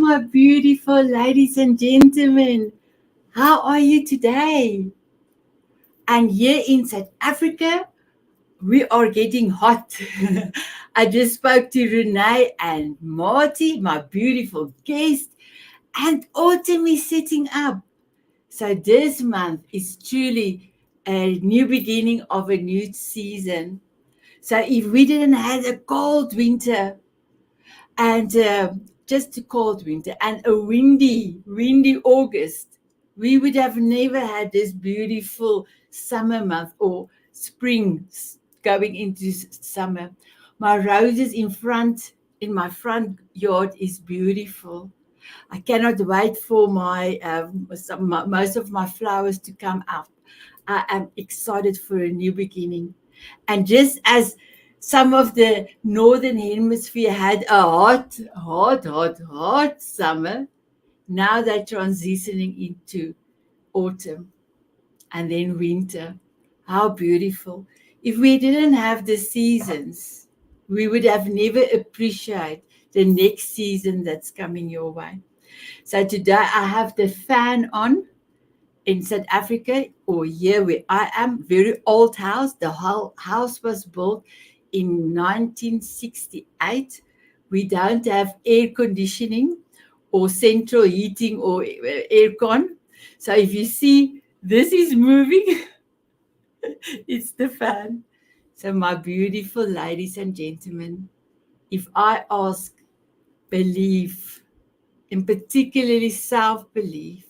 my beautiful ladies and gentlemen. How are you today? And here in South Africa, we are getting hot. I just spoke to Renee and Marty, my beautiful guest, and autumn is setting up. So this month is truly a new beginning of a new season. So if we didn't have a cold winter, and just a cold winter and a windy August, we would have never had this beautiful summer month or spring going into summer. My roses in my front yard is beautiful. I cannot wait for most of my flowers to come out. I am excited for a new beginning. And just as some of the northern hemisphere had a hot summer, now they're transitioning into autumn and then winter. How beautiful. If we didn't have the seasons, we would have never appreciated the next season that's coming your way. So today I have the fan on in South Africa, or here where I am, very old house. The whole house was built in 1968. We don't have air conditioning or central heating or aircon. So if you see this is moving, it's the fan. So my beautiful ladies and gentlemen, if I ask belief, and particularly self-belief,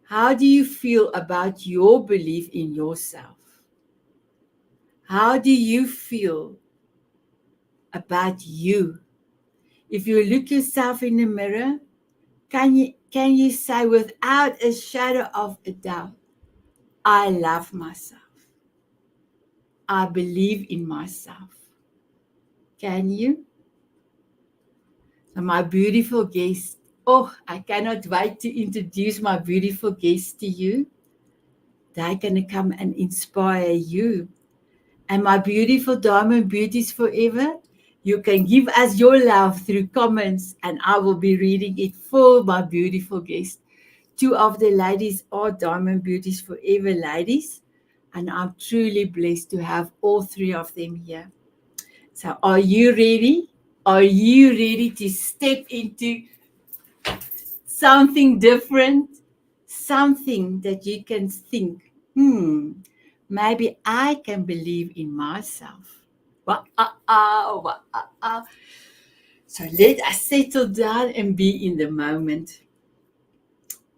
how do you feel about your belief in yourself? How do you feel about you? If you look yourself in the mirror, can you say without a shadow of a doubt, I love myself. I believe in myself. Can you? So my beautiful guest, I cannot wait to introduce my beautiful guest to you. They're going to come and inspire you. And my beautiful diamond beauties forever, you can give us your love through comments, and I will be reading it for my beautiful guest. Two of the ladies are diamond beauties forever ladies, and I'm truly blessed to have all three of them here. So are you ready? Are you ready to step into something different? Something that you can think, maybe I can believe in myself. So let us settle down and be in the moment.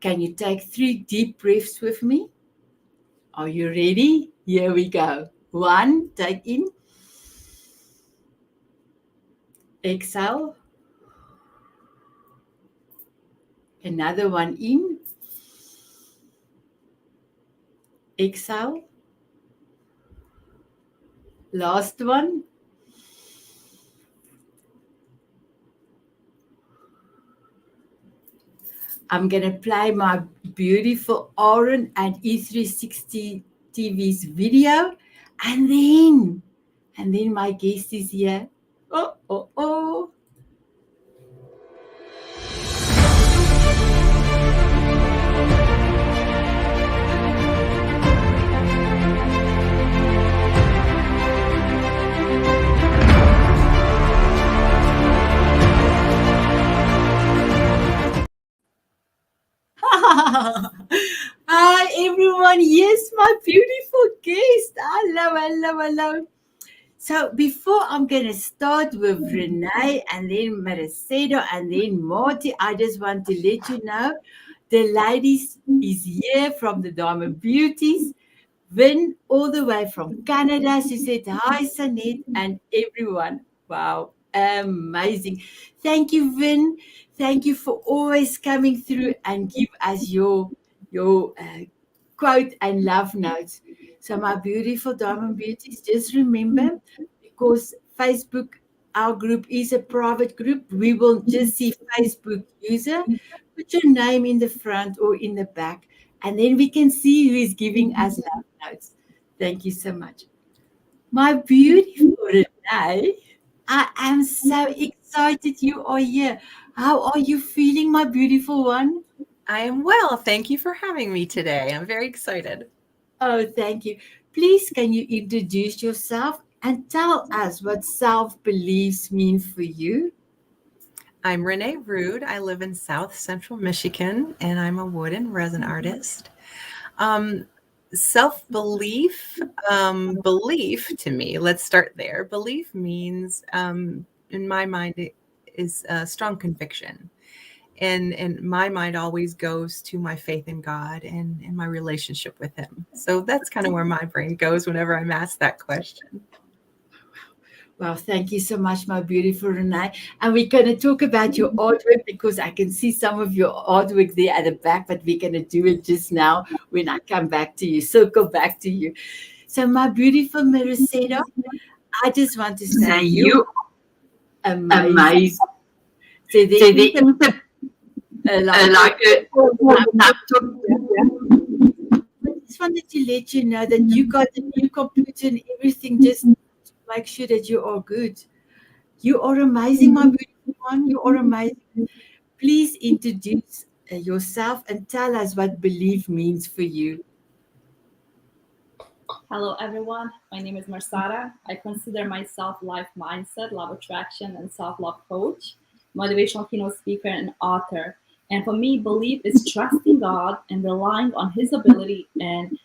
Can you take 3 deep breaths with me? Are you ready? Here we go. 1, take in. Exhale. Another one in. Exhale. Last one. I'm going to play my beautiful Aaron and E360 TV's video, and then my guest is here. Oh. Hi everyone, yes, my beautiful guest. Hello. So before I'm going to start with Renee and then Maricedo and then Marty, I just want to let you know the ladies is here from the Diamond Beauties. Vin all the way from Canada. She said, hi, Sanet and everyone. Wow, amazing. Thank you, Vin. Thank you for always coming through and give us your quote and love notes. So my beautiful Diamond Beauties, just remember, because Facebook, our group is a private group, we will just see Facebook user, put your name in the front or in the back, and then we can see who is giving us love notes. Thank you so much. My beautiful Renee, I am so excited you are here. How are you feeling, my beautiful one? I am well. Thank you for having me today. I'm very excited. Oh, thank you. Please, can you introduce yourself and tell us what self beliefs mean for you? I'm Renee Rude. I live in South Central Michigan and I'm a wood and resin artist. Um, Self belief, belief to me, let's start there. Belief means, in my mind, it is a strong conviction. And my mind always goes to my faith in God and my relationship with Him. So that's kind of where my brain goes whenever I'm asked that question. Well, thank you so much, my beautiful Renee. And we're going to talk about your artwork because I can see some of your artwork there at the back, but we're going to do it just now when I come back to you, circle back to you. So, my beautiful Maricela, I just want to say Say you you are amazing. amazing. So, there So there is is like like a laptop. I just wanted to let you know that you got a new computer and everything just to make sure that you are good. You are amazing, my beautiful one. You are amazing. Please introduce yourself and tell us what belief means for you. Hello, everyone. My name is Marsara. I consider myself life mindset, love attraction, and self-love coach, motivational keynote speaker, and author. And for me, belief is trusting God and relying on His ability and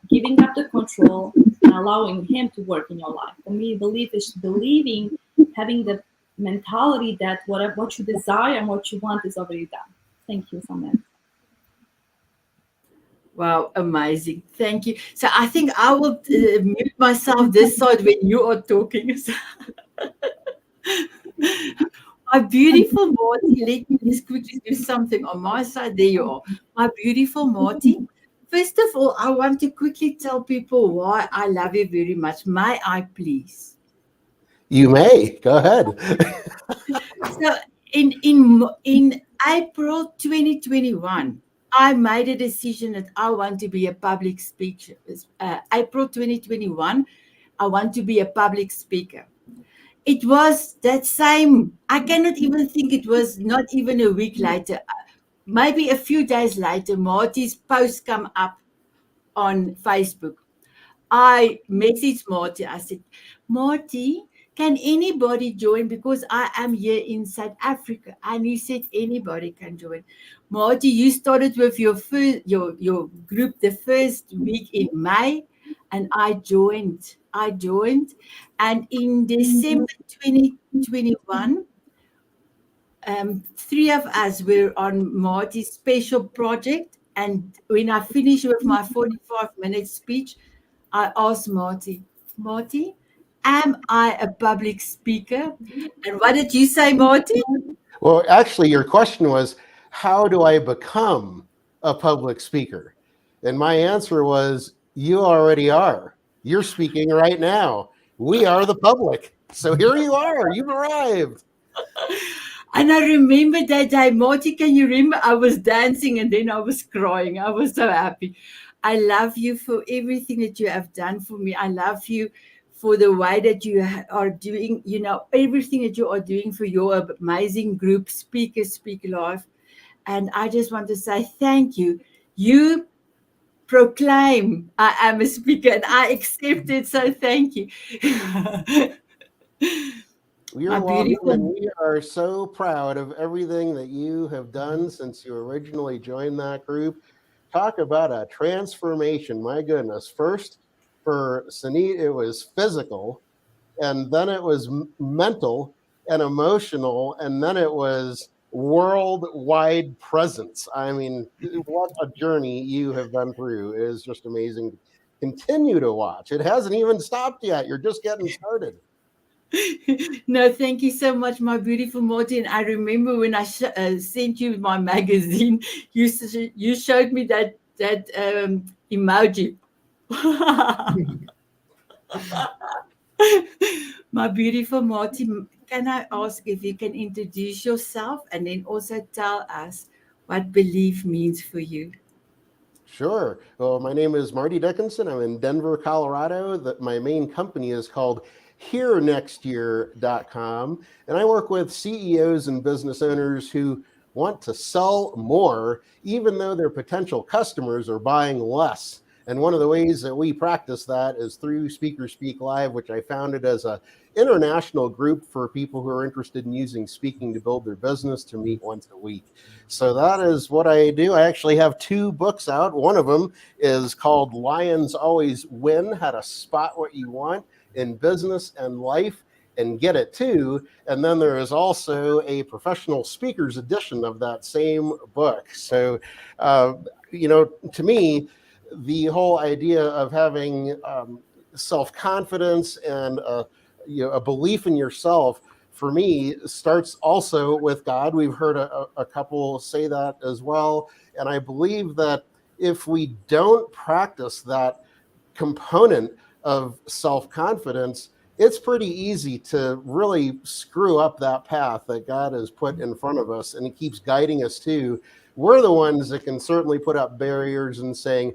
giving up the control and allowing Him to work in your life. For me, belief is believing, having the mentality that what you desire and what you want is already done. Thank you, Sanet. Wow, amazing. Thank you. So I think I will mute myself this side when you are talking. My beautiful Marty, let me just quickly do something on my side. There you are. My beautiful Marty. First of all, I want to quickly tell people why I love you very much. May I please? You may go ahead. So in April 2021, I made a decision that I want to be a public speaker. April 2021, I want to be a public speaker. It was that same. I cannot even think it was not even a week later. Maybe a few days later, Marty's post come up on Facebook. I messaged Marty. I said, Marty, can anybody join? Because I am here in South Africa. And he said, anybody can join. Marty, you started with your first, your group the first week in May, and I joined. And in December 2021, three of us were on Marty's special project. And when I finished with my 45-minute speech, I asked Marty, am I a public speaker? And what did you say, Marty? Well, actually, your question was, how do I become a public speaker? And my answer was, you already are. You're speaking right now. We are the public. So here you are. You've arrived. And I remember that day, Marty, can you remember? I was dancing and then I was crying. I was so happy. I love you for everything that you have done for me. I love you for the way that you are doing, everything that you are doing for your amazing group, Speak Life. And I just want to say thank you. You proclaim I am a speaker and I accept it. So thank you. My You're welcome, and beautiful. we are so proud of everything that you have done since you originally joined that group. Talk about a transformation. My goodness. First, for Sanet, it was physical, and then it was mental and emotional, and then it was worldwide presence. I mean, what a journey you have been through. It is just amazing to continue to watch. It hasn't even stopped yet. You're just getting started. No, thank you so much, my beautiful Martin. I remember when I sent you my magazine, you showed me that emoji. My beautiful Martin, can I ask if you can introduce yourself and then also tell us what belief means for you? Sure. Well, my name is Marty Dickinson. I'm in Denver, Colorado. My main company is called herenextyear.com. And I work with CEOs and business owners who want to sell more, even though their potential customers are buying less. And one of the ways that we practice that is through Speaker Speak Live, which I founded as an international group for people who are interested in using speaking to build their business, to meet once a week. So that is what I do. I actually have 2 books out. One of them is called Lions Always Win: How to Spot What You Want in Business and Life and Get It Too. And then there is also a professional speakers edition of that same book. So, to me, the whole idea of having self-confidence and a belief in yourself, for me, starts also with God. We've heard a couple say that as well. And I believe that if we don't practice that component of self-confidence, it's pretty easy to really screw up that path that God has put in front of us, and He keeps guiding us to. We're the ones that can certainly put up barriers and saying,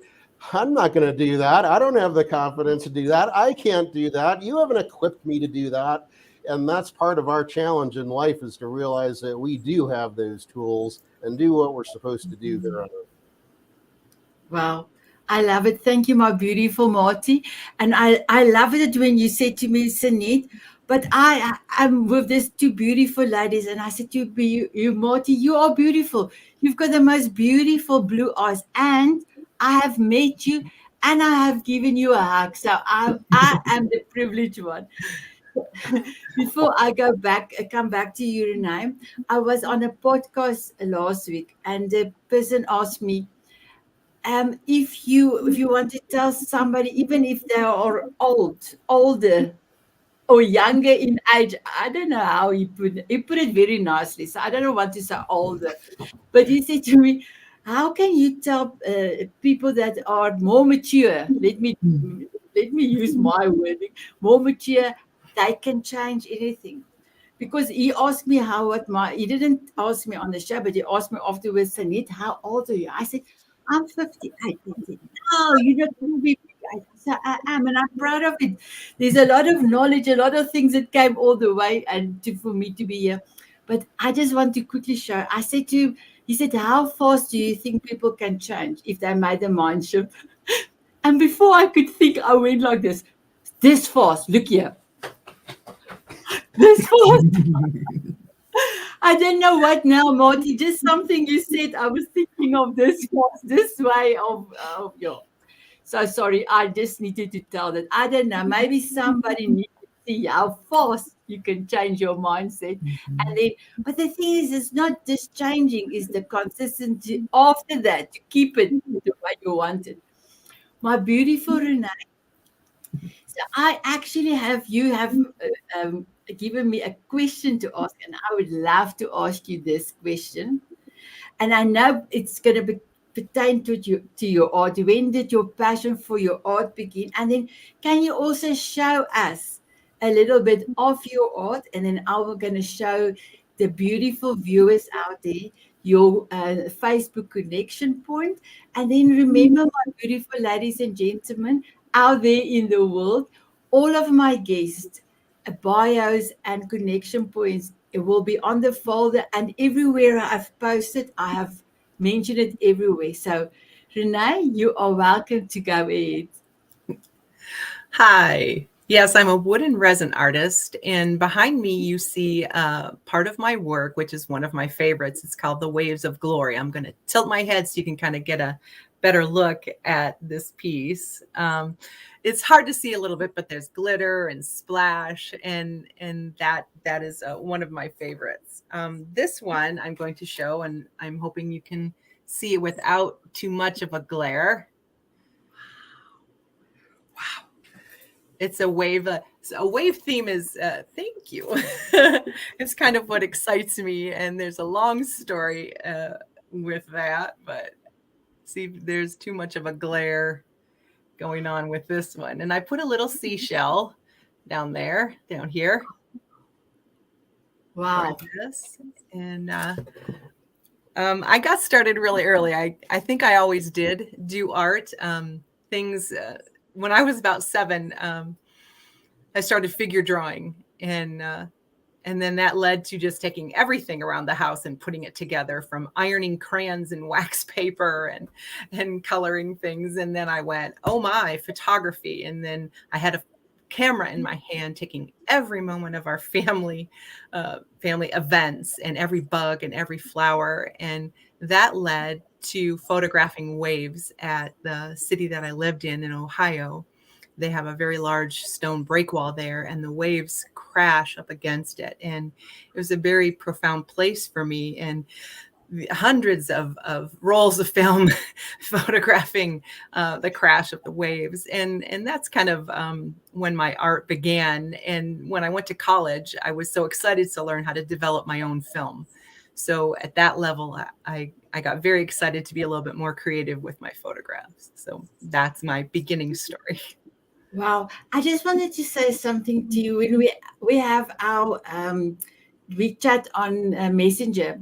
I'm not going to do that. I don't have the confidence to do that. I can't do that. You haven't equipped me to do that. And that's part of our challenge in life, is to realize that we do have those tools and do what we're supposed to do here on earth. Wow. I love it. Thank you, my beautiful Marty. And I love it when you said to me, Sanet, but I'm with these 2 beautiful ladies, and I said to you, Marty, you are beautiful. You've got the most beautiful blue eyes, and I have met you, and I have given you a hug. So I am the privileged one. Before I come back to you, Renee, I was on a podcast last week, and the person asked me, if you want to tell somebody, even if they are older or younger in age, I don't know how he put it very nicely. So I don't know what to say older, but he said to me, "How can you tell people that are more mature? Let me use my wording, more mature. They can change anything." Because he asked me he didn't ask me on the show, but he asked me afterwards, Sanet, how old are you? I said, I'm 58. He said, no, you're not going to be 58. I said, I am, and I'm proud of it. There's a lot of knowledge, a lot of things that came all the way for me to be here. But I just want to quickly show. I said to him, he said, how fast do you think people can change if they made a mind shift? And before I could think, I went like this fast, look here. This fast. I don't know what now, Marty. Just something you said. I was thinking of this way of your. So sorry. I just needed to tell that. I don't know. Maybe somebody needs to see how fast you can change your mindset. And then, but the thing is, it's not just changing; it's the consistency after that to keep it the way you want it. My beautiful Renee. So I actually have given me a question to ask, and I would love to ask you this question. And I know it's going to be pertain to your art. When did your passion for your art begin? And then can you also show us a little bit of your art? And then I'm going to show the beautiful viewers out there your Facebook connection point. And then remember, my beautiful ladies and gentlemen out there in the world, all of my guests, bios and connection points, it will be on the folder, and everywhere I've posted, I have mentioned it everywhere. So, Renee, you are welcome to go ahead. Hi. Yes, I'm a wood and resin artist, and behind me you see part of my work, which is one of my favorites. It's called The Waves of Glory. I'm going to tilt my head so you can kind of get a better look at this piece. It's hard to see a little bit, but there's glitter and splash, and that is one of my favorites. This one I'm going to show, and I'm hoping you can see it without too much of a glare. Wow. It's a wave. A wave theme is thank you. It's kind of what excites me, and there's a long story with that. But see, there's too much of a glare going on with this one, and I put a little seashell down here. Wow. Like this, and I got started really early. I think I always did do art things when I was about 7. I started figure drawing, and then that led to just taking everything around the house and putting it together, from ironing crayons and wax paper and coloring things. And then I went, oh my, photography. And then I had a camera in my hand, taking every moment of our family events and every bug and every flower. And that led to photographing waves at the city that I lived in Ohio. They have a very large stone breakwall there, and the waves crash up against it. And it was a very profound place for me. And hundreds of rolls of film photographing the crash of the waves. And that's kind of when my art began. And when I went to college, I was so excited to learn how to develop my own film. So at that level, I got very excited to be a little bit more creative with my photographs. So that's my beginning story. Wow. I just wanted to say something to you. When we have our we chat on Messenger.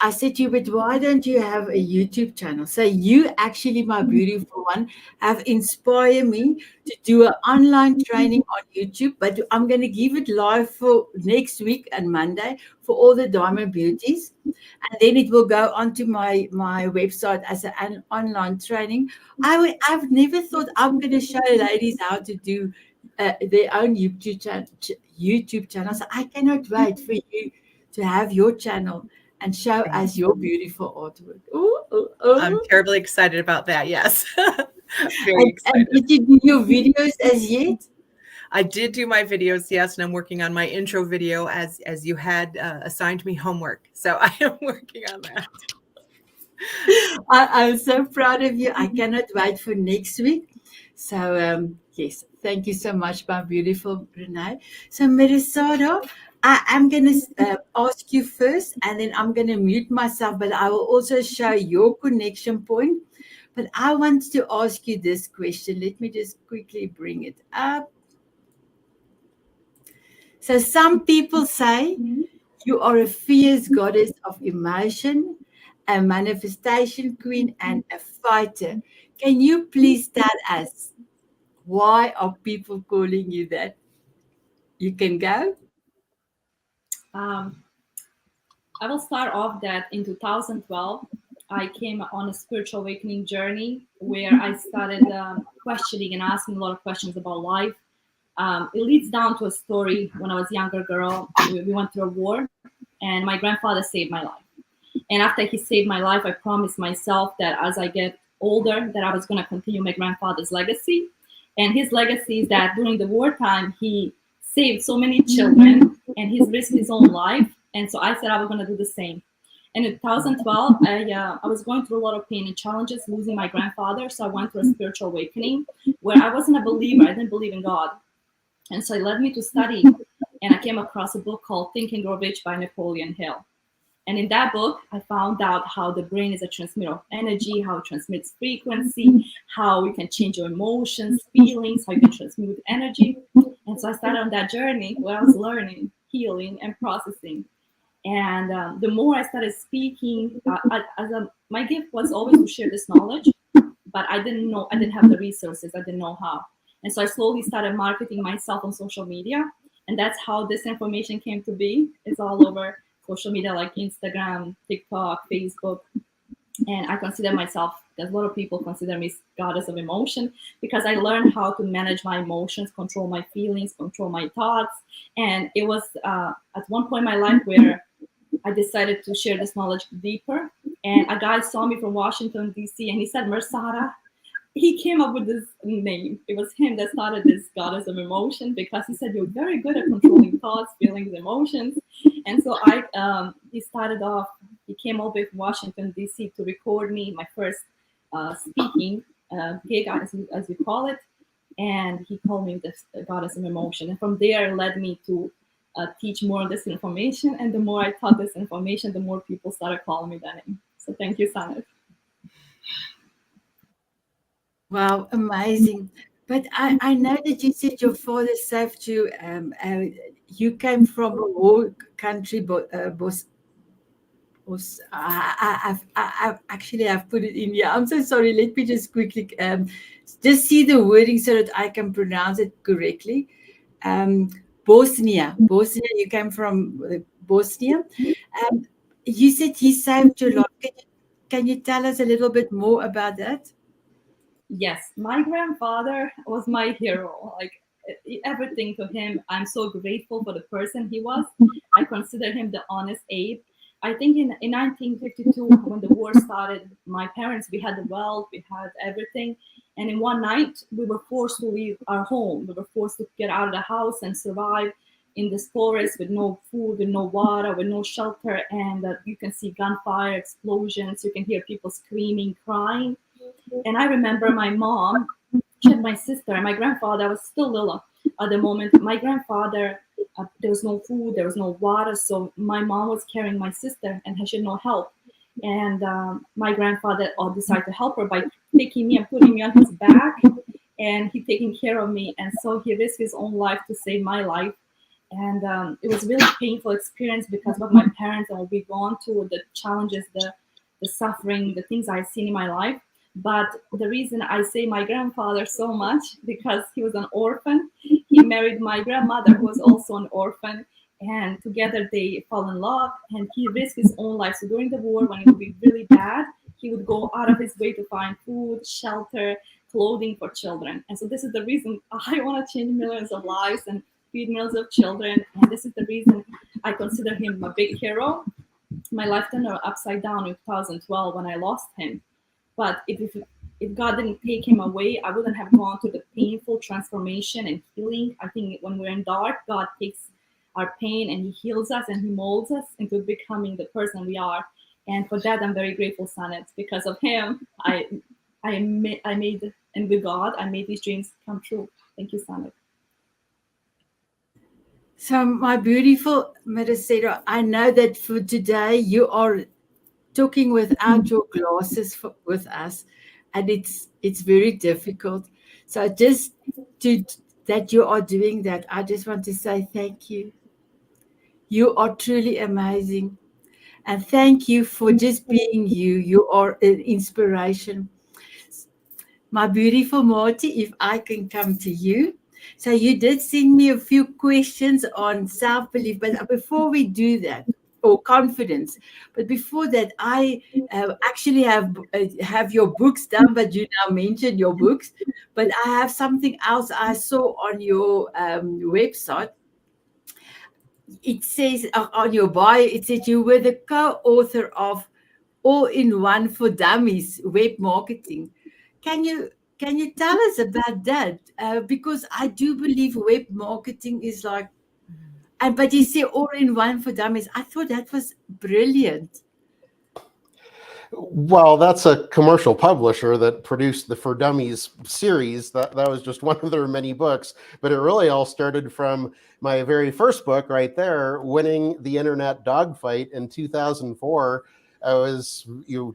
I said to you, but why don't you have a YouTube channel? So you actually, my beautiful one, have inspired me to do an online training on YouTube, but I'm going to give it live for next week and Monday for all the Diamond Beauties. And then it will go onto my website as an online training. I've never thought I'm going to show ladies how to do their own YouTube channel. So I cannot wait for you to have your channel and show us your beautiful artwork. Ooh, ooh, ooh. I'm terribly excited about that. Yes. Very excited. And did you do your videos as yet? I did do my videos, yes, and I'm working on my intro video as you had assigned me homework. So I am working on that. I'm so proud of you. I cannot wait for next week. So, yes, thank you so much, my beautiful Renee. So, Merisado, I'm going to ask you first, and then I'm going to mute myself, but I will also show your connection point. But I want to ask you this question. Let me just quickly bring it up. So some people say you are a fierce goddess of emotion, a manifestation queen, and a fighter. Can you please tell us why are people calling you that? You can go. I will start off that in 2012, I came on a spiritual awakening journey where I started questioning and asking a lot of questions about life. It leads down to a story. When I was a younger girl, we went through a war, and my grandfather saved my life. And after he saved my life, I promised myself that as I get older, that I was going to continue my grandfather's legacy. And his legacy is that during the wartime, he saved so many children and he's risked his own life. And so I said I was going to do the same. And in 2012, I was going through a lot of pain and challenges, losing my grandfather. So I went through a spiritual awakening where I wasn't a believer. I didn't believe in God. And so it led me to study. And I came across a book called Think and Grow Rich by Napoleon Hill. And in that book, I found out how the brain is a transmitter of energy, how it transmits frequency, how you can change your emotions, feelings, how you can transmute with energy. And so I started on that journey where I was learning, healing, and processing. And the more I started speaking, my gift was always to share this knowledge, but I didn't have the resources. I didn't know how. And so I slowly started marketing myself on social media. And that's how this information came to be. It's all over social media like Instagram, TikTok, Facebook. And I consider myself, because a lot of people consider me goddess of emotion, because I learned how to manage my emotions, control my feelings, control my thoughts. And it was at one point in my life where I decided to share this knowledge deeper. And a guy saw me from Washington, D.C., and he said, Mersada. He came up with this name. It was him that started this goddess of emotion, because he said, you're very good at controlling thoughts, feelings, emotions. And so he started off, he came over from Washington, D.C. to record me, my first speaking gig, as you call it. And he called me the goddess of emotion. And from there, it led me to teach more of this information. And the more I taught this information, the more people started calling me that name. So thank you, Sanet. Wow, amazing. But I know that you said your father saved you. You came from a war country, but I've actually I've put it in here. I'm so sorry. Let me just quickly just see the wording so that I can pronounce it correctly. um, Bosnia. Bosnia, you came from Bosnia. Um, you said he saved your life. Can you tell us a little bit more about that? Yes, my grandfather was my hero. Like everything to him, I'm so grateful for the person he was. I consider him the honest ape. I think in 1952, when the war started, my parents, we had the wealth, we had everything. And in one night, we were forced to leave our home. We were forced to get out of the house and survive in this forest with no food, with no water, with no shelter. And you can see gunfire, explosions, you can hear people screaming, crying. And I remember my mom, she had my sister, and my grandfather was still little at the moment. My grandfather, there was no food, there was no water, so my mom was carrying my sister, and she had no help. And my grandfather decided to help her by taking me and putting me on his back, and he taking care of me. And so he risked his own life to save my life. And it was really painful experience because what my parents and what we gone through, the challenges, the suffering, the things I've seen in my life. But the reason I say my grandfather so much because he was an orphan. He married my grandmother, who was also an orphan, and together they fell in love. And he risked his own life. So during the war, when it would be really bad, he would go out of his way to find food, shelter, clothing for children. And so this is the reason I want to change millions of lives and feed millions of children. And this is the reason I consider him a big hero. My life turned upside down in 2012 when I lost him. But if God didn't take him away, I wouldn't have gone through the painful transformation and healing. I think when we're in dark, God takes our pain and He heals us and He molds us into becoming the person we are. And for that, I'm very grateful, Sanet. Because of Him, I made, and with God, I made these dreams come true. Thank you, Sanet. So, my beautiful Maricela, I know that for today you are talking without your glasses with us, and it's very difficult. So, just to that you are doing that, I just want to say thank you. You are truly amazing, and thank you for just being you. You are an inspiration. My beautiful Marty, if I can come to you. So you did send me a few questions on self-belief, but before we do that, or confidence, but before that, I actually have your books done, but you now mentioned your books, but I have something else I saw on your website. It says on your bio, it says you were the co-author of All-in-One for Dummies web marketing. Can you can you tell us about that? Because I do believe web marketing is like, and but you say All-in-One for Dummies. I thought that was brilliant. Well, that's a commercial publisher that produced the For Dummies series. That was just one of their many books, but it really all started from my very first book right there, Winning the Internet Dogfight in 2004. I was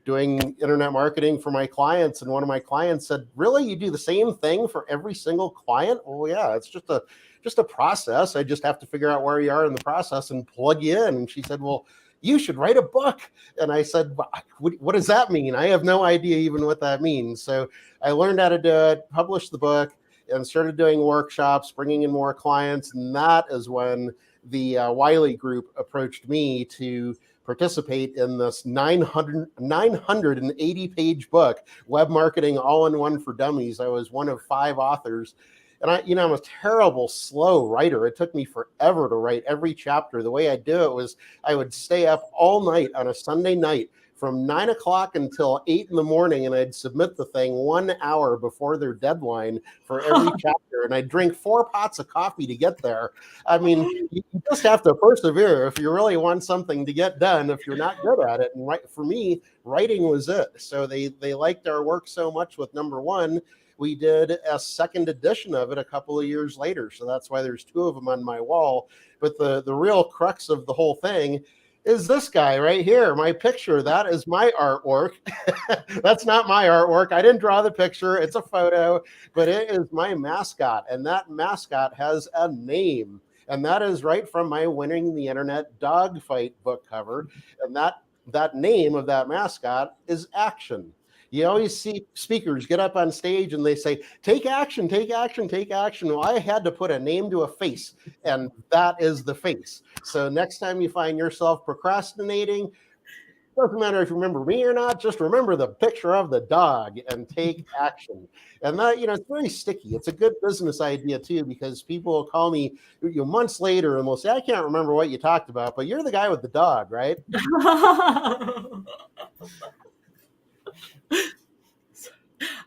doing internet marketing for my clients, and one of my clients said, "Really, you do the same thing for every single client?" Well, yeah, it's just a process. I just have to figure out where you are in the process and plug you in. And she said, "Well, you should write a book." And I said, what does that mean? I have no idea even what that means. So I learned how to do it, published the book, and started doing workshops, bringing in more clients. And that is when the Wiley Group approached me to participate in this 980 page book, Web Marketing All-in-One for Dummies. I was one of 5 authors. And I'm a terrible, slow writer. It took me forever to write every chapter. The way I do it was I would stay up all night on a Sunday night from 9 o'clock until 8 in the morning, and I'd submit the thing 1 hour before their deadline for every chapter. And I'd drink 4 pots of coffee to get there. I mean, you just have to persevere if you really want something to get done, if you're not good at it. And for me, writing was it. So they liked our work so much with number 1. We did a second edition of it a couple of years later. So that's why there's 2 of them on my wall. But the real crux of the whole thing is this guy right here, my picture. That is my artwork. That's not my artwork. I didn't draw the picture. It's a photo, but it is my mascot. And that mascot has a name. And that is right from my Winning the Internet Dogfight book cover. And that name of that mascot is Action. You always see speakers get up on stage and they say, take action, take action, take action. Well, I had to put a name to a face, and that is the face. So next time you find yourself procrastinating, doesn't matter if you remember me or not, just remember the picture of the dog and take action. And that, it's very sticky. It's a good business idea too, because people will call me months later and they'll say, I can't remember what you talked about, but you're the guy with the dog, right?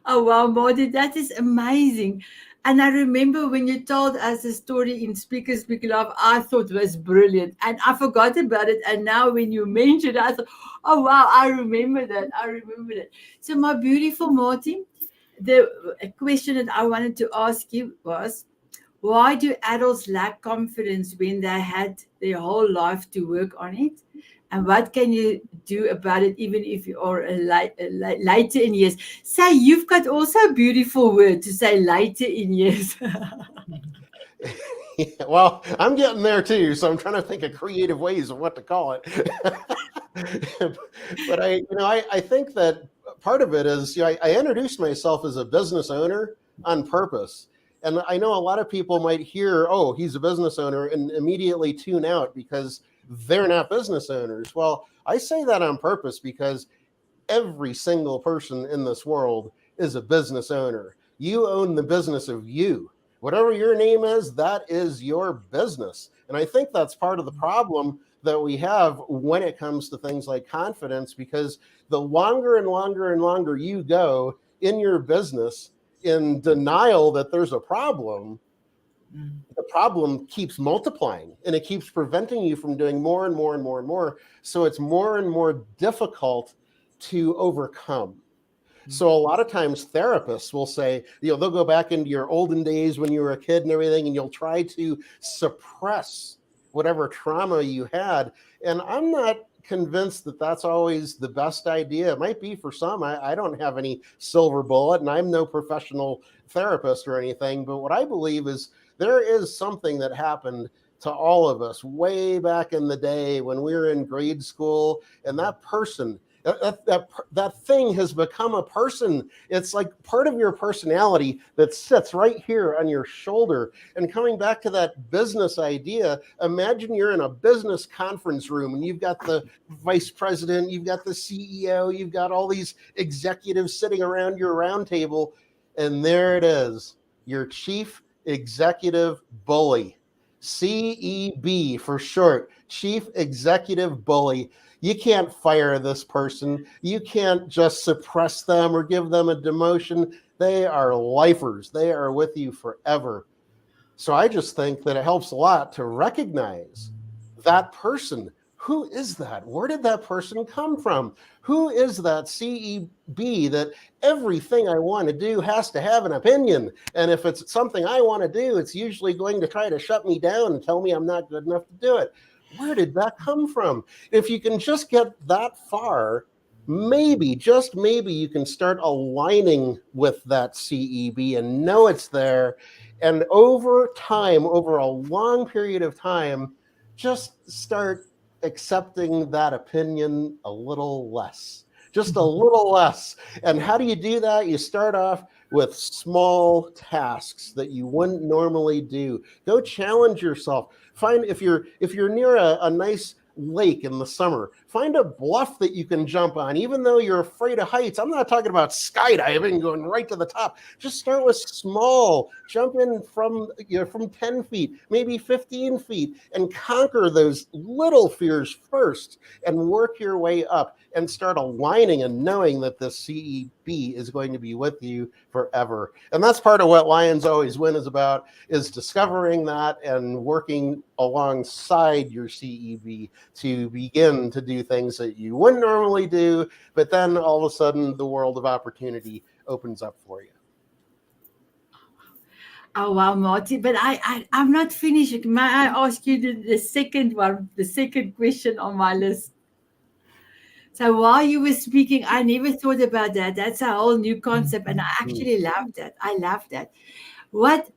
Oh, wow, Marty, that is amazing. And I remember when you told us the story in Speakers Speak Love, I thought it was brilliant. And I forgot about it. And now when you mentioned it, I thought, oh, wow, I remember that. I remember that. So, my beautiful Marty, the question that I wanted to ask you was, why do adults lack confidence when they had their whole life to work on it? And what can you do about it, even if you are later in years? Say, you've got also a beautiful word to say later in years. Yeah, well, I'm getting there too, so I'm trying to think of creative ways of what to call it. But I think that part of it is, I introduced myself as a business owner on purpose. And I know a lot of people might hear, oh, he's a business owner, and immediately tune out because they're not business owners. Well, I say that on purpose because every single person in this world is a business owner. You own the business of you. Whatever your name is, that is your business. And I think that's part of the problem that we have when it comes to things like confidence, because the longer and longer and longer you go in your business in denial that there's a problem, the problem keeps multiplying and it keeps preventing you from doing more and more and more and more. So it's more and more difficult to overcome. So a lot of times therapists will say, they'll go back into your olden days when you were a kid and everything, and you'll try to suppress whatever trauma you had. And I'm not convinced that that's always the best idea. It might be for some. I don't have any silver bullet, and I'm no professional therapist or anything. But what I believe is there is something that happened to all of us way back in the day when we were in grade school, and that person, that thing has become a person. It's like part of your personality that sits right here on your shoulder. And coming back to that business idea, imagine you're in a business conference room and you've got the vice president, you've got the CEO, you've got all these executives sitting around your round table, and there it is, your chief executive bully, CEB for short, chief executive bully. You can't fire this person. You can't just suppress them or give them a demotion. They are lifers. They are with you forever. So I just think that it helps a lot to recognize that person. Who is that? Where did that person come from? Who is that CEB that everything I want to do has to have an opinion? And if it's something I want to do, it's usually going to try to shut me down and tell me I'm not good enough to do it. Where did that come from? If you can just get that far, maybe, just maybe, you can start aligning with that CEB and know it's there. And over time, over a long period of time, just start accepting that opinion a little less, just a little less. And how do you do that? You start off with small tasks that you wouldn't normally do. Go challenge yourself. Find, if you're near a nice lake in the summer, find a bluff that you can jump on, even though you're afraid of heights. I'm not talking about skydiving, going right to the top. Just start with small, jump in from 10 feet, maybe 15 feet, and conquer those little fears first and work your way up and start aligning and knowing that the CEB is going to be with you forever. And that's part of what Lions Always Win is about, is discovering that and working alongside your CEB to begin to do things that you wouldn't normally do, but then all of a sudden the world of opportunity opens up for you. Oh, wow, Marty, but I'm not finished. May I ask you the second one, the second question on my list? So while you were speaking, I never thought about that. That's a whole new concept, and I actually love that. I love that. What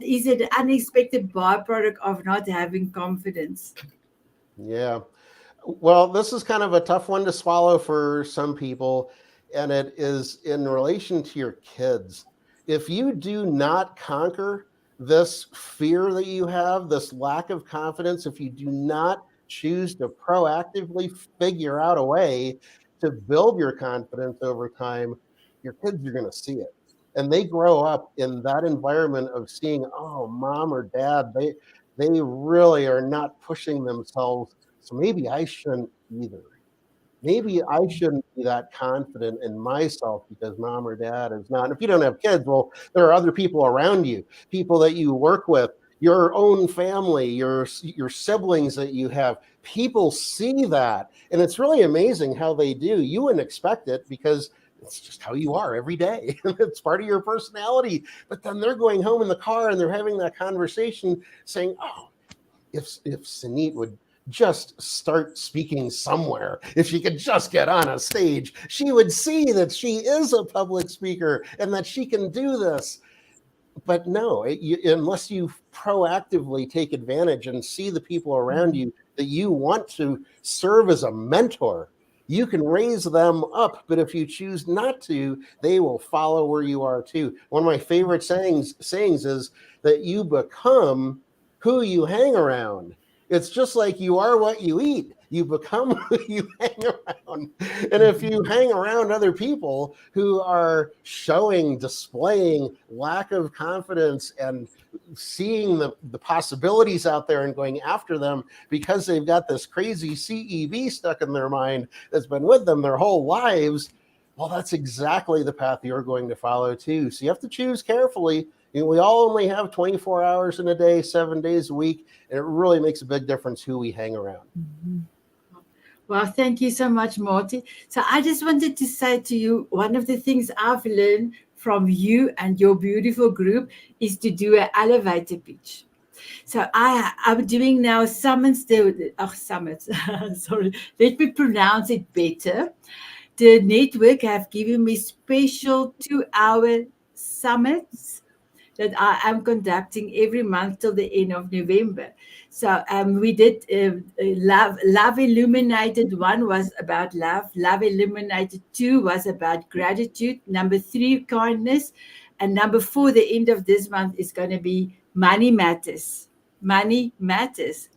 is it? An unexpected byproduct of not having confidence? Yeah. Well, this is kind of a tough one to swallow for some people. and it is in relation to your kids. If you do not conquer this fear that you have, this lack of confidence, if you do not choose to proactively figure out a way to build your confidence over time, your kids are going to see it. And they grow up in that environment of seeing, oh, mom or dad, they really are not pushing themselves. So maybe I shouldn't either. Maybe I shouldn't be that confident in myself because mom or dad is not. And if you don't have kids, well, there are other people around you, people that you work with, your own family, your siblings that you have. People see that, and it's really amazing how they do. You wouldn't expect it because it's just how you are every day. It's part of your personality. But then they're going home in the car and they're having that conversation saying, oh, if Sanet would just start speaking somewhere, if she could just get on a stage, she would see that she is a public speaker and that she can do this. But no, unless you proactively take advantage and see the people around you that you want to serve as a mentor, you can raise them up. But if you choose not to, they will follow where you are too. One of my favorite sayings is that you become who you hang around. It's just like you are what you eat. You become who you hang around. And if you hang around other people who are displaying lack of confidence and seeing the possibilities out there and going after them because they've got this crazy CEV stuck in their mind that's been with them their whole lives, well, that's exactly the path you're going to follow too. So you have to choose carefully. We all only have 24 hours in a day, 7 days a week, and it really makes a big difference who we hang around. Mm-hmm. Well, thank you so much, Marty. So I just wanted to say to you, one of the things I've learned from you and your beautiful group is to do an elevator pitch. So I'm doing now summits. Summits. Sorry, let me pronounce it better. The network have given me special 2-hour summits that I am conducting every month till the end of November. So we did Love Illuminated. 1 was about love. Love Illuminated 2 was about gratitude. Number 3, kindness. And number 4, the end of this month is going to be Money Matters. Money Matters.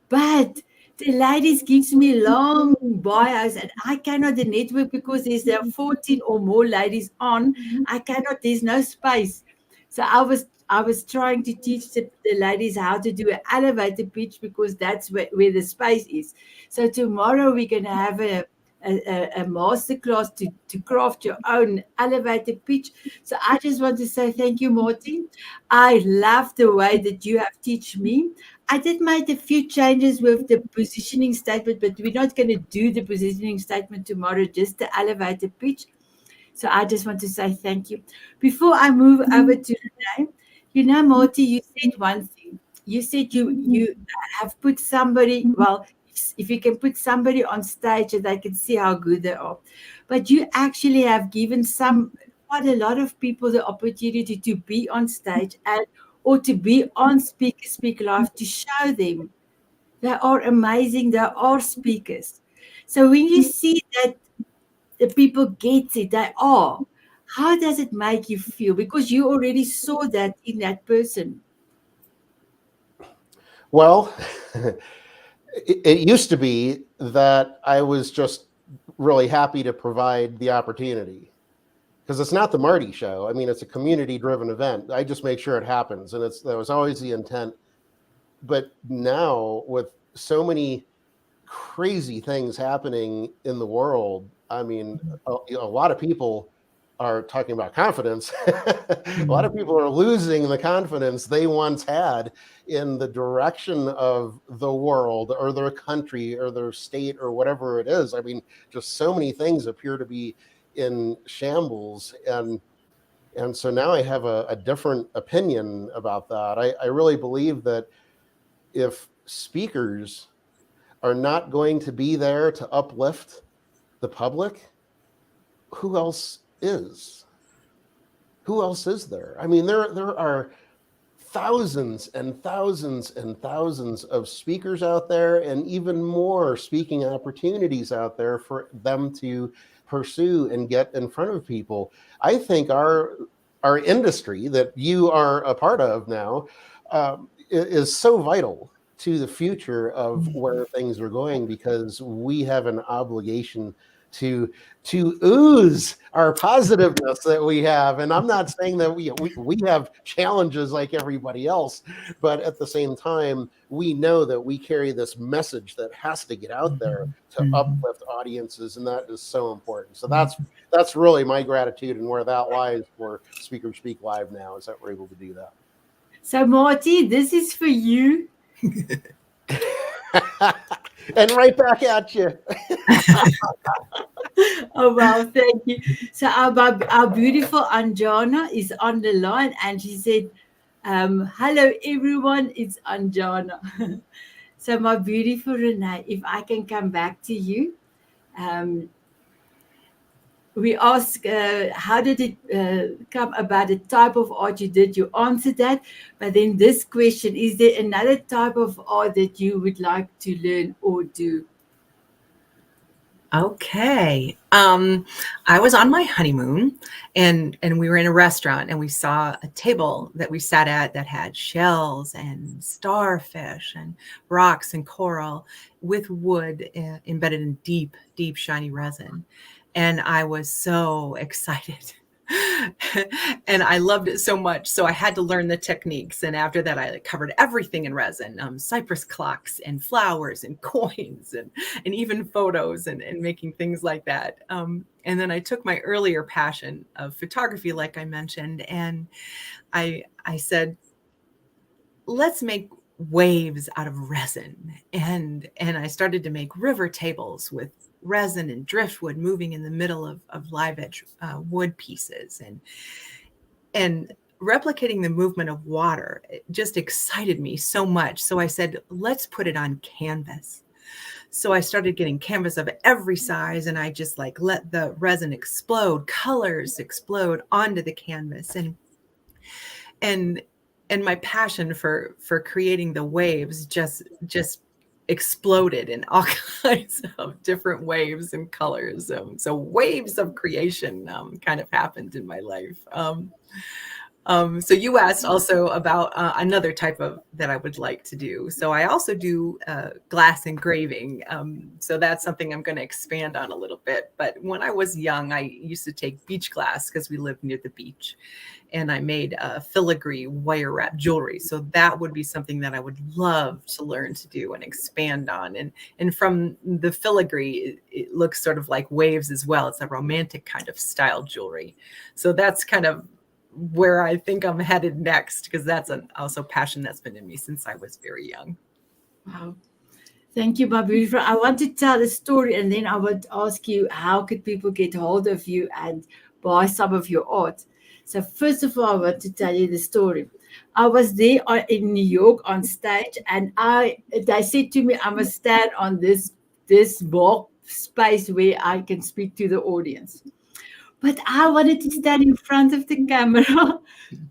But the ladies gives me long bios and I cannot the network because there are 14 or more ladies on. I cannot, there's no space. So I was trying to teach the ladies how to do an elevator pitch because that's where the space is. So tomorrow we're going to have a master class to craft your own elevator pitch. So I just want to say thank you, Martin. I love the way that you have taught me. I did make a few changes with the positioning statement, but we're not going to do the positioning statement tomorrow, just the elevator pitch. So I just want to say thank you. Before I move over to Renee, Marty, you said one thing. You said you have put somebody, well, if you can put somebody on stage that they can see how good they are. But you actually have given quite a lot of people the opportunity to be on stage or to be on Speak Live to show them they are amazing, they are speakers. So when you see that the people get it, they are. How does it make you feel? Because you already saw that in that person. Well, it used to be that I was just really happy to provide the opportunity because it's not the Marty show. I mean, it's a community-driven event. I just make sure it happens, and that was always the intent. But now with so many crazy things happening in the world, I mean, a lot of people are talking about confidence. A lot of people are losing the confidence they once had in the direction of the world or their country or their state or whatever it is. I mean, just so many things appear to be in shambles. And so now I have a different opinion about that. I really believe that if speakers are not going to be there to uplift the public, who else is? Who else is there? I mean, there are thousands and thousands and thousands of speakers out there, and even more speaking opportunities out there for them to pursue and get in front of people. I think our industry that you are a part of now is so vital to the future of where things are going, because we have an obligation to ooze our positiveness that we have. And I'm not saying that we have challenges like everybody else, but at the same time, we know that we carry this message that has to get out there to uplift audiences, and that is so important. So that's really my gratitude, and where that lies for Speaker Speak Live now, is that we're able to do that. So Marty, this is for you. And right back at you. Oh, wow, thank you. So our beautiful Anjana is on the line, and she said, hello everyone, it's Anjana. So my beautiful Renee, if I can come back to you. We ask, how did it come about, the type of art you did? You answered that. But then this question, is there another type of art that you would like to learn or do? Okay. I was on my honeymoon, and we were in a restaurant, and we saw a table that we sat at that had shells and starfish and rocks and coral with wood embedded in deep, deep, shiny resin. And I was so excited. And I loved it so much. So I had to learn the techniques. And after that, I covered everything in resin, cypress clocks and flowers and coins and even photos and making things like that. And then I took my earlier passion of photography, like I mentioned, and I said, let's make waves out of resin. And I started to make river tables with resin and driftwood moving in the middle of live edge wood pieces, and replicating the movement of water. It just excited me so much. So I said, let's put it on canvas. So I started getting canvas of every size, and I just let the resin explode, colors explode onto the canvas, and my passion for creating the waves just exploded in all kinds of different waves and colors. So waves of creation kind of happened in my life. So you asked also about another type of that I would like to do. So I also do glass engraving. So that's something I'm going to expand on a little bit. But when I was young, I used to take beach glass because we lived near the beach. And I made filigree wire wrap jewelry. So that would be something that I would love to learn to do and expand on. And from the filigree, it looks sort of like waves as well. It's a romantic kind of style jewelry. So that's kind of where I think I'm headed next, because that's also passion that's been in me since I was very young. Wow. Thank you, my beautiful. I want to tell a story, and then I would ask you, how could people get hold of you and buy some of your art? So first of all, I want to tell you the story. I was there in New York on stage, and they said to me, I must stand on this box space where I can speak to the audience. But I wanted to stand in front of the camera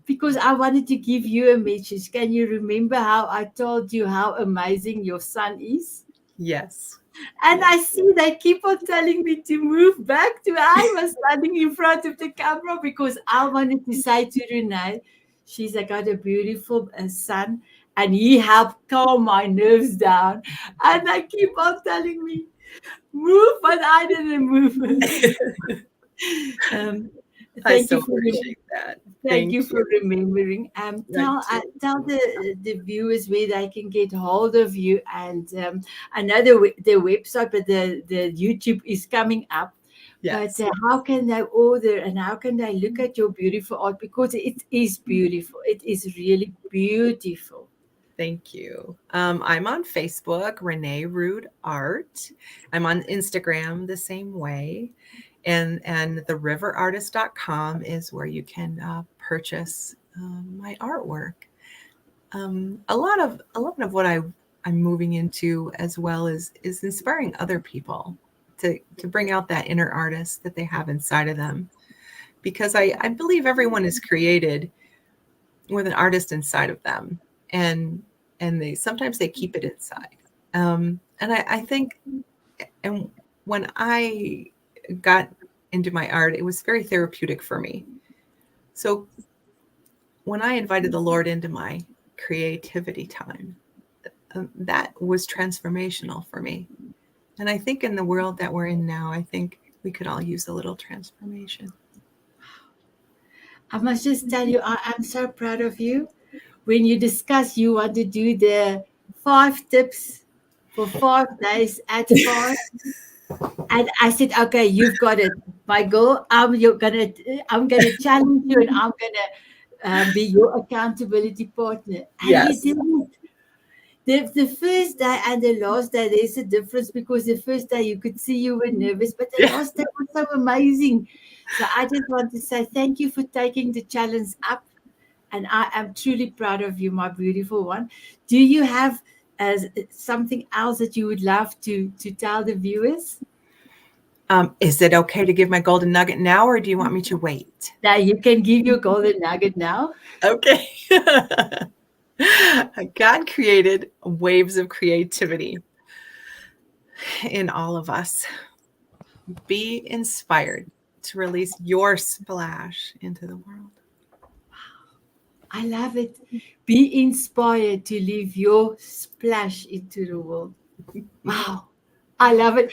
because I wanted to give you a message. Can you remember how I told you how amazing your son is? Yes. And I see they keep on telling me to move back to I was standing in front of the camera because I wanted to say to Renee, she's got a beautiful son, and he helped calm my nerves down. And they keep on telling me, move, but I didn't move. I so appreciate that. Thank you for remembering. Tell the viewers where they can get hold of you, and I know the website, but the YouTube is coming up. Yes. But how can they order, and how can they look at your beautiful art? Because it is beautiful. It is really beautiful. Thank you. I'm on Facebook, Renee Rude Art. I'm on Instagram the same way. And the riverartist.com is where you can purchase my artwork. A lot of what I'm moving into as well is inspiring other people to bring out that inner artist that they have inside of them, because I believe everyone is created with an artist inside of them, and they sometimes they keep it inside. And I think, and when I got into my art, it was very therapeutic for me. So when I invited the Lord into my creativity time, that was transformational for me. And I think in the world that we're in now, I think we could all use a little transformation. I must just tell you, I'm so proud of you. When you discuss you want to do the 5 tips for 5 days at 5, and I said, okay, you've got it, my girl. I'm gonna challenge you, and I'm gonna be your accountability partner. And you Yes. did it. The first day and the last day, there's a difference, because the first day you could see you were nervous, but the last day was so amazing. So I just want to say thank you for taking the challenge up. And I am truly proud of you, my beautiful one. Do you have something else that you would love to tell the viewers? Is it okay to give my golden nugget now, or do you want me to wait? Now you can give your golden nugget now. Okay. God created waves of creativity in all of us. Be inspired to release your splash into the world. I love it. Be inspired to leave your splash into the world. Wow. I love it.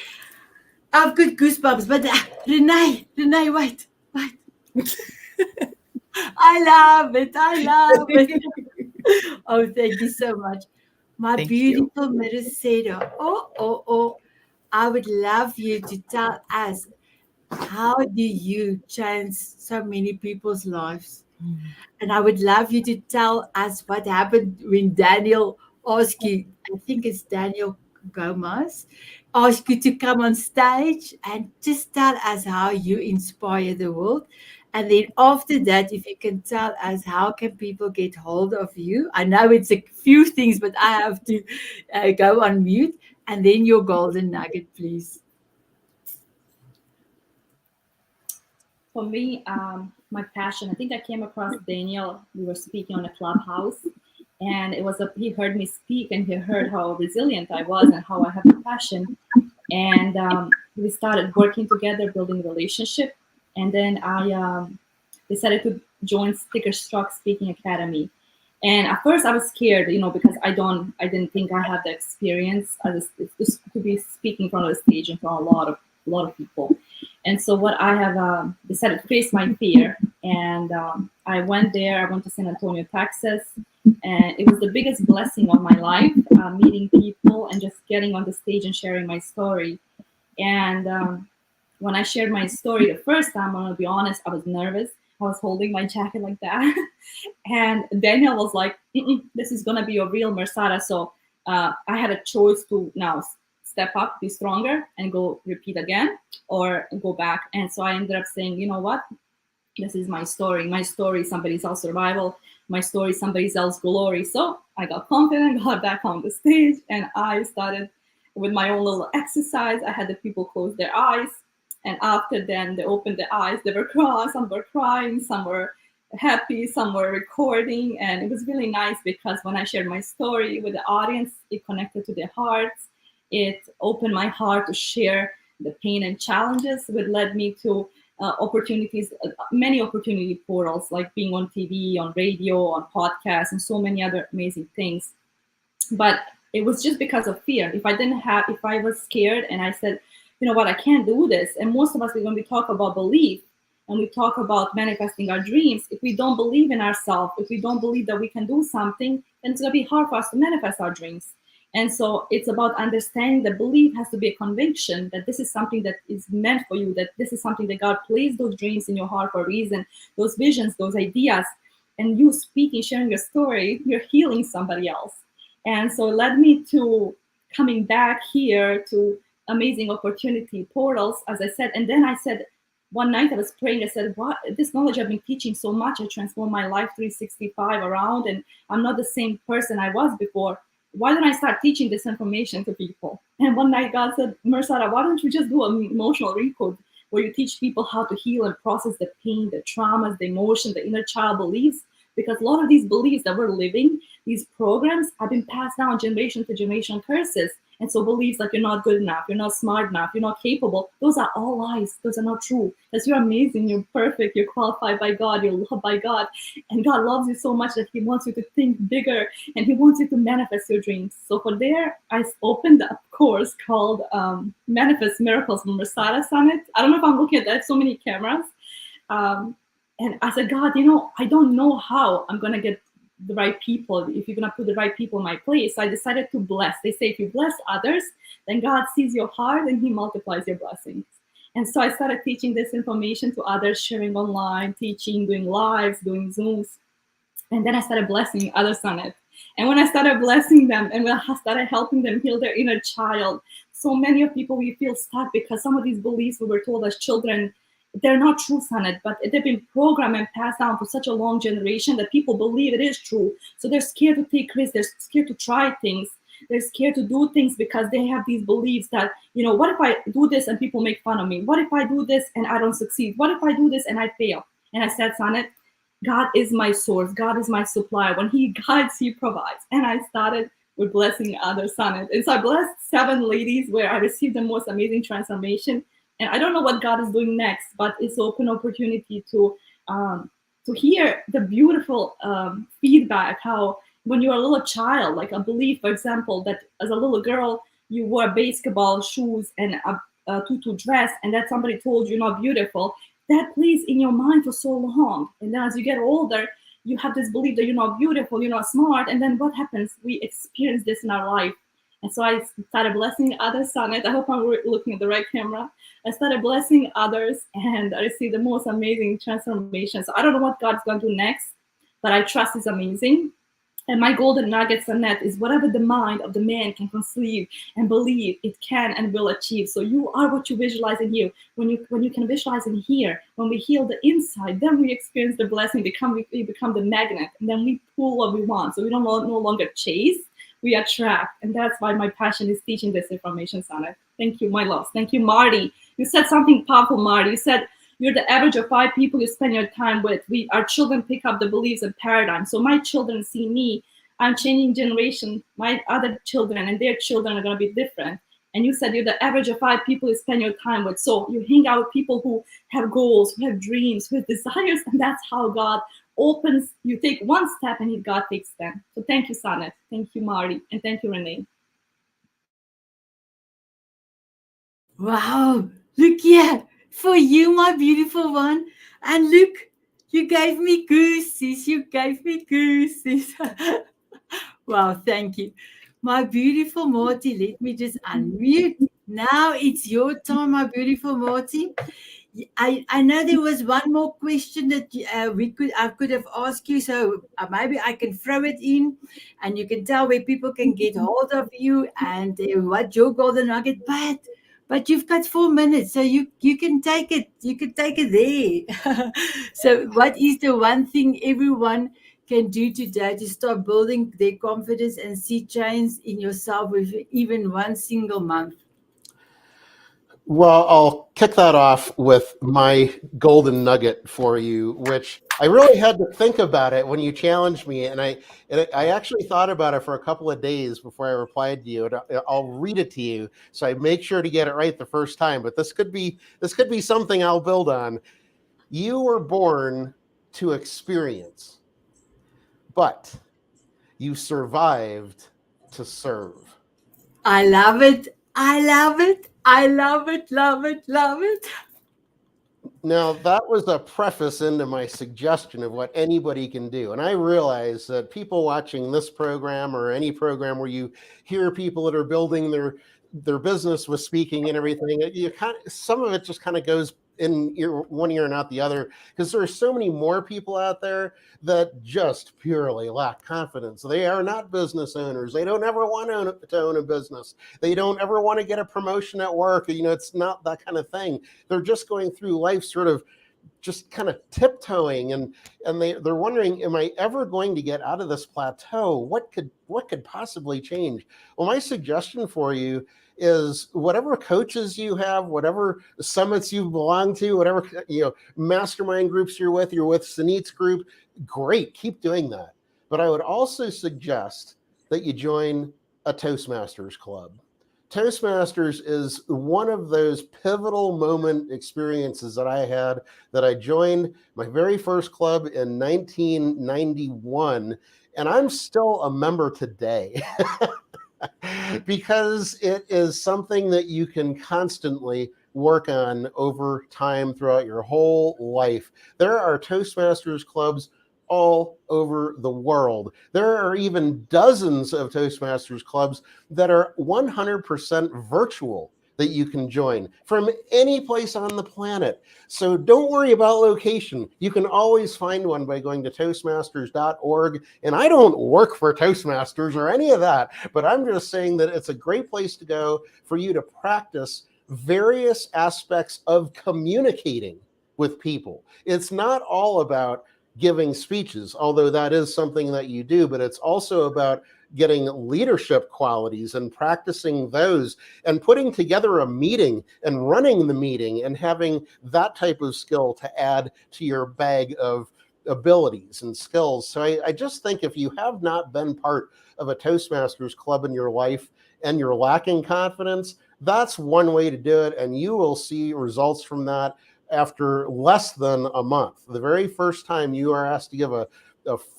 I've got goosebumps, but Renee, wait. I love it. Oh, thank you so much. My Thank you. beautiful Maricela. Oh. I would love you to tell us, how do you change so many people's lives? And I would love you to tell us what happened when Daniel asked you, I think it's Daniel Gomez, asked you to come on stage, and just tell us how you inspire the world. And then after that, if you can tell us, how can people get hold of you? I know it's a few things, but I have to go on mute. And then your golden nugget, please. For me, my passion, I think I came across Daniel. We were speaking on a clubhouse, and he heard me speak, and he heard how resilient I was and how I have a passion. And we started working together, building a relationship. And then I decided to join Sticker Struck Speaking Academy. And at first I was scared, because I didn't think I had the experience to be speaking from the stage in front of a lot of people. And so what I have decided to face my fear. And I went there. I went to San Antonio, Texas. And it was the biggest blessing of my life, meeting people and just getting on the stage and sharing my story. And when I shared my story the first time, I'm going to be honest, I was nervous. I was holding my jacket like that. And Daniel was like, this is going to be your real Mersada. So I had a choice to now step up, be stronger, and go repeat again, or go back. And so I ended up saying, you know what? This is my story. My story is somebody else's survival. My story is somebody else's glory. So I got confident, got back on the stage, and I started with my own little exercise. I had the people close their eyes. And after then, they opened their eyes. They were crying. Some were crying. Some were happy. Some were recording. And it was really nice, because when I shared my story with the audience, it connected to their hearts. It opened my heart to share the pain and challenges, which led me to opportunities, many opportunity portals, like being on TV, on radio, on podcasts, and so many other amazing things. But it was just because of fear. If I was scared and I said, you know what, I can't do this. And most of us, when we talk about belief and we talk about manifesting our dreams, if we don't believe in ourselves, if we don't believe that we can do something, then it's going to be hard for us to manifest our dreams. And so it's about understanding that belief has to be a conviction that this is something that is meant for you, that this is something that God placed those dreams in your heart for a reason, those visions, those ideas. And you speaking, sharing your story, you're healing somebody else. And so it led me to coming back here to amazing opportunity portals, as I said. And then I said, one night I was praying, I said, what, this knowledge I've been teaching so much, I transformed my life 365 around, and I'm not the same person I was before. Why don't I start teaching this information to people? And one night God said, Mersada, why don't you just do an emotional recode where you teach people how to heal and process the pain, the traumas, the emotion, the inner child beliefs because a lot of these beliefs that we're living, these programs have been passed down generation to generation, curses. And so beliefs like you're not good enough, you're not smart enough, you're not capable, those are all lies. Those are not true. Because you're amazing, you're perfect, you're qualified by God, you're loved by God. And God loves you so much that he wants you to think bigger and he wants you to manifest your dreams. So for there, I opened a course called Manifest Miracles from Sanet. I don't know if I'm looking at that, so many cameras. And I said, God, I don't know how I'm going to get the right people, if you're going to put the right people in my place. So I decided to bless. They say if you bless others, then God sees your heart and he multiplies your blessings. And so I started teaching this information to others, sharing online, teaching, doing lives, doing Zooms. And then I started blessing others on it. And when I started blessing them and when I started helping them heal their inner child, so many of people, we feel stuck because some of these beliefs we were told as children, they're not true, Sanet, but they've been programmed and passed down for such a long generation that people believe it is true. So they're scared to take risks. They're scared to try things. They're scared to do things because they have these beliefs that, what if I do this and people make fun of me? What if I do this and I don't succeed? What if I do this and I fail? And I said, Sanet, God is my source. God is my supplier. When he guides, he provides. And I started with blessing others on it. And so I blessed 7 ladies where I received the most amazing transformation. And I don't know what God is doing next, but it's open opportunity to hear the beautiful feedback, how when you're a little child, like a belief, for example, that as a little girl, you wore basketball shoes and a tutu dress, and that somebody told you you're not beautiful, that plays in your mind for so long. And then as you get older, you have this belief that you're not beautiful, you're not smart. And then what happens? We experience this in our life. And so I started blessing others on it. I hope I'm looking at the right camera. I started blessing others and I received the most amazing transformation. So I don't know what God's going to do next, but I trust is amazing. And my golden nuggets, Sanet, is whatever the mind of the man can conceive and believe, it can and will achieve. So you are what you visualize in here. When you can visualize in here, when we heal the inside, then we experience the blessing. We become the magnet, and then we pull what we want. So we don't no longer chase, we attract. And that's why my passion is teaching this information, Sanet. Thank you, my loves. Thank you, Marty. You said something powerful, Marty. You said, you're the average of 5 people you spend your time with. Our children pick up the beliefs and paradigms. So my children see me. I'm changing generation. My other children and their children are going to be different. And you said you're the average of 5 people you spend your time with. So you hang out with people who have goals, who have dreams, who have desires. And that's how God opens. You take one step and God takes 10. So thank you, Sanet. Thank you, Marty. And thank you, Renee. Wow. Look here. For you, my beautiful one. And look, you gave me goosies. You gave me goosies. Wow, thank you. My beautiful Morty, let me just unmute. Now it's your time, my beautiful Morty. I know there was one more question that I could have asked you, so maybe I can throw it in, and you can tell where people can get hold of you and what your golden nugget. But you've got 4 minutes, so you can take it. You can take it there. So, what is the one thing everyone can do today to start building their confidence and see change in yourself with even one single month? Well, I'll kick that off with my golden nugget for you, which I really had to think about it when you challenged me, and I actually thought about it for a couple of days before I replied to you. And I'll read it to you, so I make sure to get it right the first time. But this could be something I'll build on. You were born to experience, but you survived to serve. I love it. I love it. I love it. Love it. Love it. Now, that was a preface into my suggestion of what anybody can do. And I realize that people watching this program or any program where you hear people that are building their business with speaking and everything, some of it just kind of goes in one ear and out the other, because there are so many more people out there that just purely lack confidence. They are not business owners. They don't ever want to own a business. They don't ever want to get a promotion at work. It's not that kind of thing. They're just going through life sort of just kind of tiptoeing, and they're wondering, am I ever going to get out of this plateau? What could possibly change? Well, my suggestion for you is whatever coaches you have, whatever summits you belong to, whatever mastermind groups you're with Sanet's group, great, keep doing that. But I would also suggest that you join a Toastmasters club. Toastmasters is one of those pivotal moment experiences that I had, that I joined my very first club in 1991, and I'm still a member today. Because it is something that you can constantly work on over time throughout your whole life. There are Toastmasters clubs all over the world. There are even dozens of Toastmasters clubs that are 100% virtual that you can join from any place on the planet. So don't worry about location. You can always find one by going to toastmasters.org. And I don't work for Toastmasters or any of that, but I'm just saying that it's a great place to go for you to practice various aspects of communicating with people. It's not all about giving speeches, although that is something that you do, but it's also about getting leadership qualities and practicing those and putting together a meeting and running the meeting and having that type of skill to add to your bag of abilities and skills. So I just think if you have not been part of a Toastmasters club in your life and you're lacking confidence, that's one way to do it. And you will see results from that after less than a month. The very first time you are asked to give a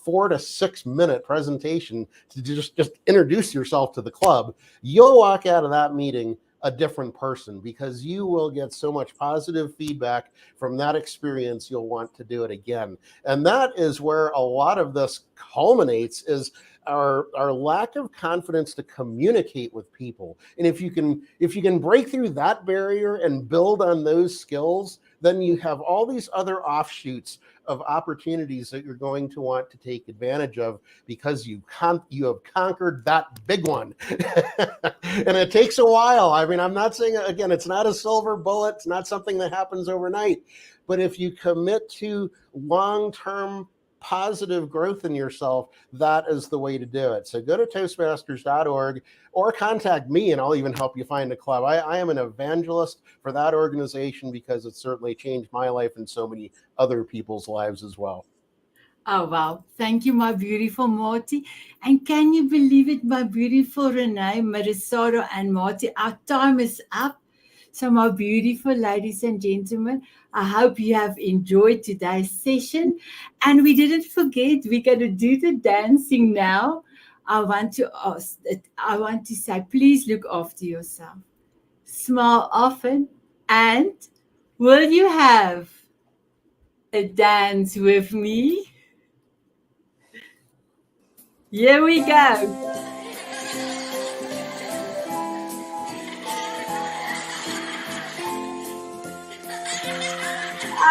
4 to 6 minute presentation to just introduce yourself to the club, you'll walk out of that meeting a different person, because you will get so much positive feedback from that experience, you'll want to do it again. And that is where a lot of this culminates, is our lack of confidence to communicate with people. And if you can break through that barrier and build on those skills, then you have all these other offshoots of opportunities that you're going to want to take advantage of, because you have conquered that big one. And it takes a while. I mean, I'm not saying, again, it's not a silver bullet. It's not something that happens overnight. But if you commit to long-term positive growth in yourself, that is the way to do it. So go to toastmasters.org or contact me and I'll even help you find a club. I am an evangelist for that organization because it certainly changed my life and so many other people's lives as well. Oh, wow. Thank you, my beautiful Marty. And can you believe it, my beautiful Renee, Marisado, and Marty? Our time is up. So, my beautiful ladies and gentlemen, I hope you have enjoyed today's session. And we didn't forget, we're going to do the dancing now. I want to say, please look after yourself. Smile often. And will you have a dance with me? Here we go.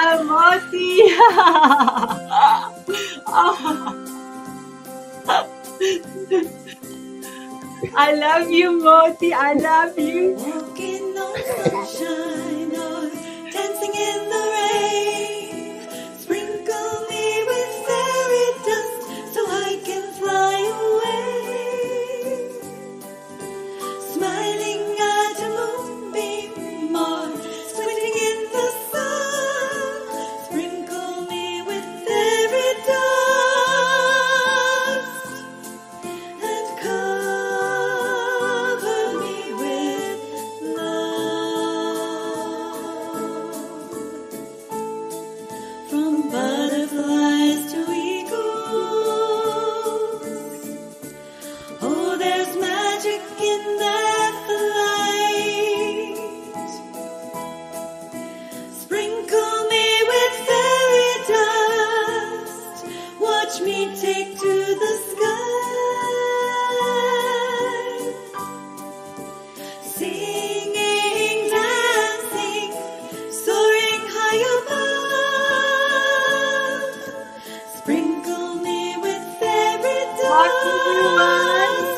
Oh, Marty. I love you, Marty. I love you. Walking on sunshine or dancing in the rain. Sprinkle me with fairy dust so I can fly away. Smiling at a moonbeam or squinting in the sun. Sprinkle me with fairy dust and cover me with love. From butterflies to eagles, oh, there's magic in that flight. Sprinkle me with fairy dust, watch me take to the sky. Singing, dancing, soaring high above. Sprinkle me with fairy Marty, dust.